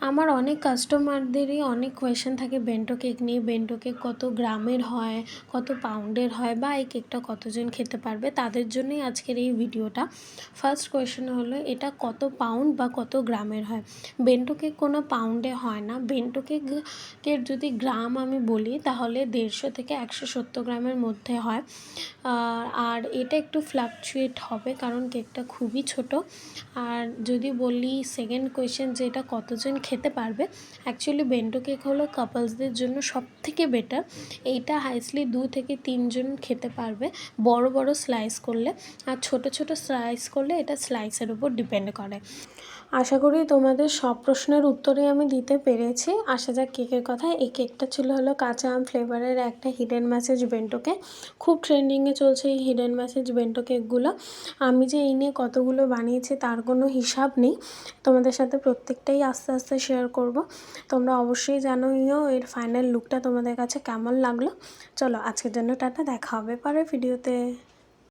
আমার অনেক কাস্টমারদেরই অনেক কোয়েশ্চেন থাকে বেন্টো কেক নিয়ে। বেন্টো কেক কত গ্রামের হয়, কত পাউন্ডের হয় বা এই কেকটা কতজন খেতে পারবে, তাদের জন্যই আজকের এই ভিডিওটা। ফার্স্ট কোয়েশ্চেন হলো এটা কত পাউন্ড বা কত গ্রামের হয়। বেন্টো কেক কোনো পাউন্ডে হয় না। বেন্টো কেকের যদি গ্রাম আমি বলি তাহলে 150 থেকে 170 গ্রামের মধ্যে হয়। আর এটা একটু ফ্লাকচুয়েট হবে কারণ কেকটা খুবই ছোট। আর যদি বলি সেকেন্ড কোয়েশ্চেন যে এটা কতজন খেতে পারবে, অ্যাকচুয়ালি বেন্টো কেক হলো কাপলসদের জন্য সবথেকে বেটার। এইটা হাইস্টলি 2 থেকে 3 জন খেতে পারবে বড় বড় স্লাইস করলে। আর ছোট ছোট স্লাইস করলে এটা স্লাইসের উপর ডিপেন্ড করে। আশা করি তোমাদের সব প্রশ্নের উত্তরই আমি দিতে পেরেছি। আসা যাক কেকের কথায়। এই কেকটা ছিল হলো কাঁচা আম ফ্লেভারের একটা হিডেন মেসেজ বেন্টো কেক। খুব ট্রেন্ডিংয়ে চলছে এই হিডেন মেসেজ বেন্টো কেকগুলো। আমি যে এই নিয়ে কতগুলো বানিয়েছি তার কোনো হিসাব নেই। তোমাদের সাথে প্রত্যেকটাই আস্তে আস্তে শেয়ার করব। তোমরা অবশ্যই জানিও এর ফাইনাল লুকটা তোমাদের কাছে কেমন লাগলো। চলো আজকের জন্য টাটা, দেখা হবে পরের ভিডিওতে।